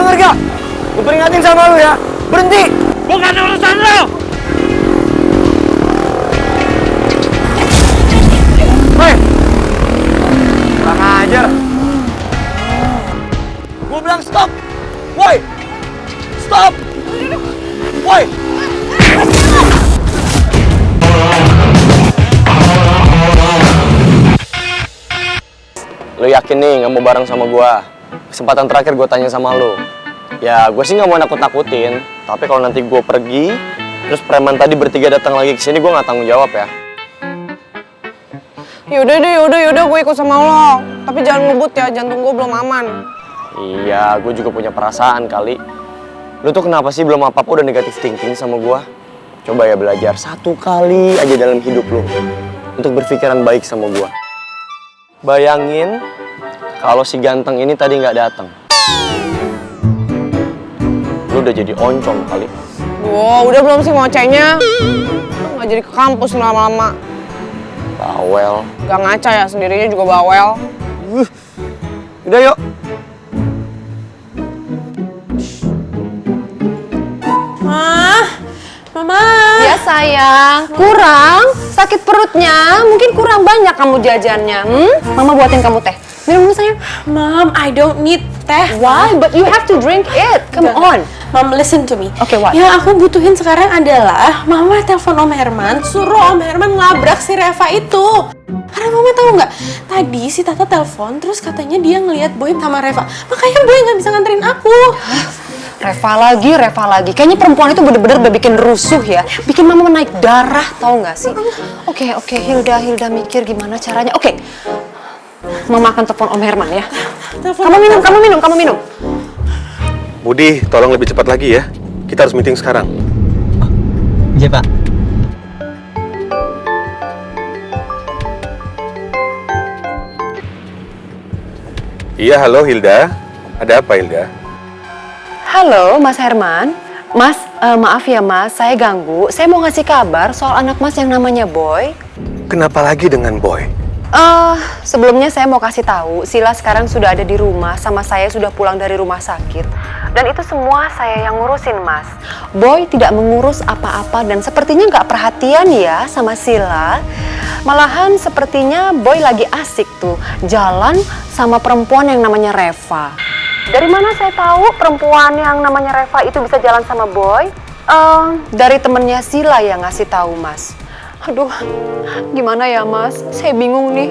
denger gak? Gue peringatin sama lu ya. Berhenti. Bukan urusan lo. Hei! Kurang ajar. Gue bilang stop. Woi! Stop! Woi! Lu yakin nih nggak mau bareng sama gua? Kesempatan terakhir gua tanya sama lu. Ya gua sih nggak mau nakut-nakutin, tapi kalau nanti gua pergi, terus preman tadi bertiga datang lagi ke sini, gua nggak tanggung jawab ya. Yaudah, gue ikut sama lo. Tapi jangan ngebut ya, jantung gue belum aman. Iya, gua juga punya perasaan kali. Lu tuh kenapa sih belum apa-apa udah negatif thinking sama gua? Coba ya belajar satu kali aja dalam hidup lu untuk berpikiran baik sama gua. Bayangin kalau si ganteng ini tadi nggak datang. Lu udah jadi oncom kali. Wow, udah belum sih ngocehnya? Nggak jadi ke kampus lama-lama. Bawel. Gak ngaca ya, sendirinya juga bawel. Udah yuk. Mama. Ya sayang, kurang? Sakit perutnya? Mungkin kurang banyak kamu jajannya. Mama buatin kamu teh. Minum dulu sayang. Mom, I don't need teh. Why? But you have to drink it. Come on. Mom, listen to me. Okay, what? Yang aku butuhin sekarang adalah Mama telepon Om Herman, suruh Om Herman ngelabrak si Reva itu. Karena Mama tahu nggak? Tadi si Tata telepon, terus katanya dia ngelihat Boy sama Reva. Makanya Boy nggak bisa nganterin aku. Reva lagi. Kayaknya perempuan itu bener-bener udah bikin rusuh ya. Bikin mama naik darah, tahu nggak sih? Oke, Hilda mikir gimana caranya. Oke. Mama akan telepon Om Herman ya. Kamu minum. Budi, tolong lebih cepat lagi ya. Kita harus meeting sekarang. Iya, Pak. Iya, halo Hilda. Ada apa Hilda? Halo, Mas Herman. Mas, maaf ya Mas, saya ganggu. Saya mau ngasih kabar soal anak Mas yang namanya Boy. Kenapa lagi dengan Boy? Sebelumnya saya mau kasih tahu, Sila sekarang sudah ada di rumah, sama saya sudah pulang dari rumah sakit. Dan itu semua saya yang ngurusin, Mas. Boy tidak mengurus apa-apa dan sepertinya nggak perhatian ya sama Sila. Malahan sepertinya Boy lagi asik tuh, jalan sama perempuan yang namanya Reva. Dari mana saya tahu perempuan yang namanya Reva itu bisa jalan sama Boy? Dari temennya Sila yang ngasih tahu, Mas. Aduh, gimana ya Mas? Saya bingung nih.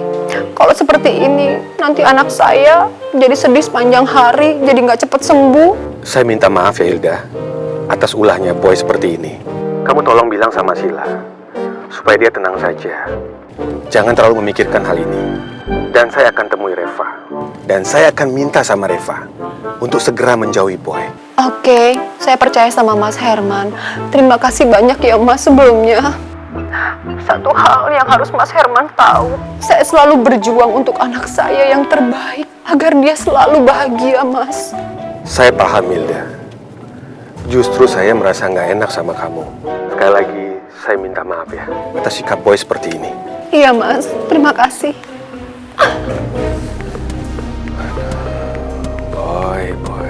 Kalau seperti ini, nanti anak saya jadi sedih sepanjang hari, jadi nggak cepet sembuh. Saya minta maaf ya Hilda, atas ulahnya Boy seperti ini. Kamu tolong bilang sama Sila, supaya dia tenang saja. Jangan terlalu memikirkan hal ini. Dan saya akan temui Reva. Dan saya akan minta sama Reva untuk segera menjauhi Boy. Oke, saya percaya sama Mas Herman. Terima kasih banyak ya Mas sebelumnya. Satu hal yang harus Mas Herman tahu, saya selalu berjuang untuk anak saya yang terbaik, agar dia selalu bahagia, Mas. Saya paham, Hilda. Justru saya merasa nggak enak sama kamu. Sekali lagi, saya minta maaf ya atas sikap Boy seperti ini. Iya, Mas. Terima kasih. Boy.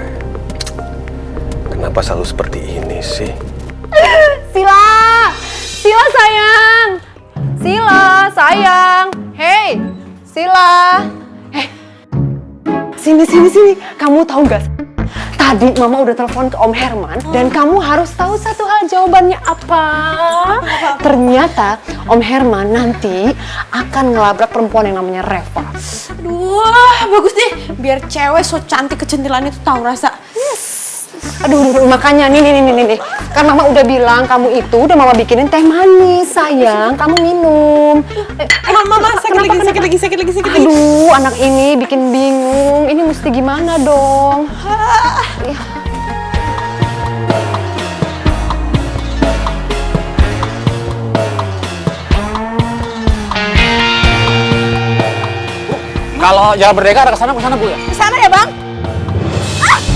Kenapa selalu seperti ini sih? Sila sayang. Hey, Sila. Sini. Kamu tahu gak? Tadi Mama udah telepon ke Om Herman dan kamu harus tahu satu hal, jawabannya apa? Ternyata Om Herman nanti akan ngelabrak perempuan yang namanya Reva. Aduh, bagus deh. Biar cewek so cantik kecantilan itu tahu rasa. Aduh, makanya nih. Kan Mama udah bilang kamu itu udah Mama bikinin teh manis, sayang. Kamu minum. Mama, sakit lagi. Aduh, anak ini bikin bingung. Ini mesti gimana dong? Kalau Jalan Merdeka ada kesana Bu ya? Kesana ya Bang? Stop.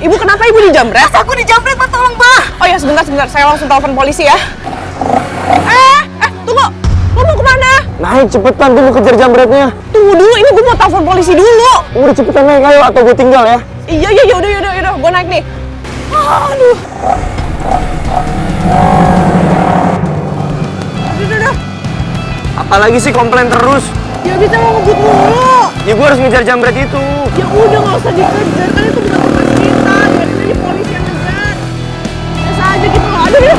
Ibu kenapa ibu dijamret? Aku dijamret, Mbak, tolong, Mbak. Oh ya, sebentar. Saya langsung telepon polisi ya. Tunggu. Lo mau kemana? Naik cepetan, gue mau kejar jambretnya. Tunggu dulu, ini gue mau telepon polisi dulu. Udah cepetan naik ayo atau gue tinggal ya. Iya, yaudah. Gue naik nih. Aduh. Udah. Apalagi sih komplain terus? Ya bisa mau ngebut mulu. Ya gue harus ngejar jambret itu. Ya udah, nggak usah dikejar, kan itu bukan tugas kita. Biarin aja polisi yang ngejar. Biasa aja gitu loh. Aduh.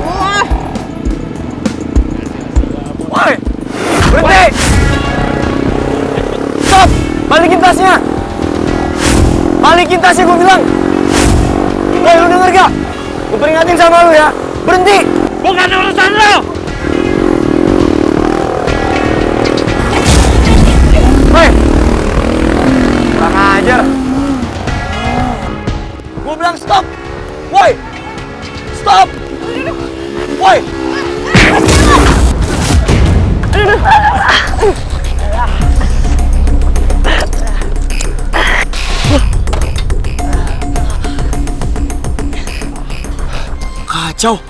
Wah. Woi! Berhenti! Stop! Balikin tasnya! Balikin tasnya gue bilang! Woi, lu denger gak? Gue peringatin sama lu ya! Berhenti! Bukan urusan lo! Woi! Kurang ajar! Gue bilang stop! Woi! Stop! Woi! Kacau!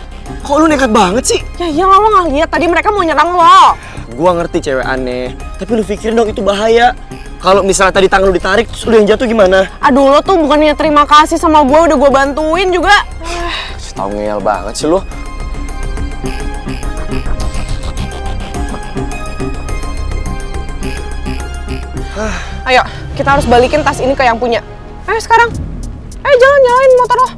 Kok lu nekat banget sih? Ya iyalah, lo nggak lihat tadi mereka mau nyerang lo. Gua ngerti cewek aneh, tapi lu pikirin dong itu bahaya. Kalau misalnya tadi tangan lu ditarik, terus lu yang jatuh gimana? Aduh, lo tuh bukannya terima kasih sama gue, udah gue bantuin juga. Tau ngeyel banget sih lu. Ayo, kita harus balikin tas ini ke yang punya. Ayo sekarang. Ayo jalan, nyalain motor lo.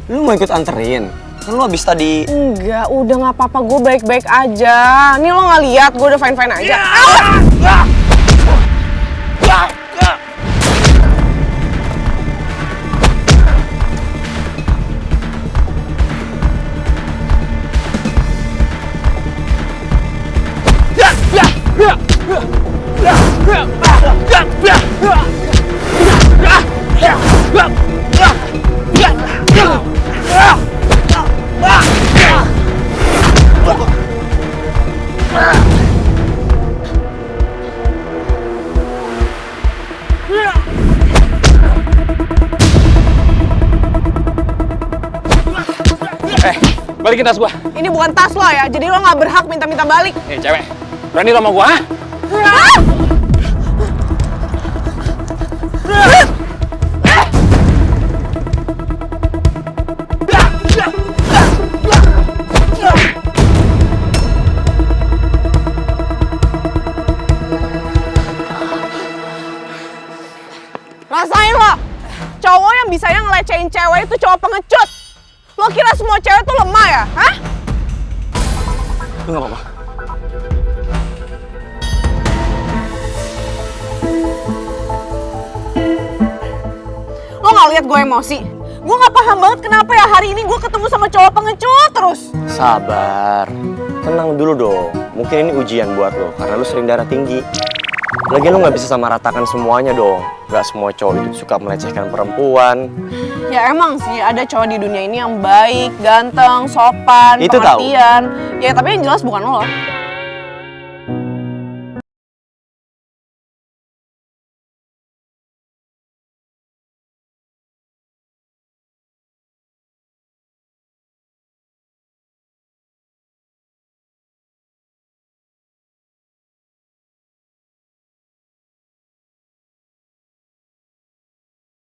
Lu mau ikut anterin? Kan lu abis tadi... Enggak, udah nggak apa-apa, gue baik-baik aja. Nih lo nggak lihat, gue udah fine-fine aja. Balikin tas gua. Ini bukan tas lo ya, jadi lo nggak berhak minta-minta balik. Nih cewek, berani lo sama gua, ha? Rasain lo, cowok yang bisanya ngelecehin cewek itu cowok pengecut. Lo kira semua cewek tuh lemah ya? Hah? Lu gak apa-apa? Lo gak lihat gue emosi? Gue gak paham banget kenapa ya hari ini gue ketemu sama cowok pengecut terus. Sabar. Tenang dulu dong. Mungkin ini ujian buat lo, karena lo sering darah tinggi. Lagian lo gak bisa sama ratakan semuanya dong. Gak semua cowok itu suka melecehkan perempuan. Ya emang sih ada cowok di dunia ini yang baik, ganteng, sopan, Itu tahu. pengertian. Ya tapi yang jelas bukan lo.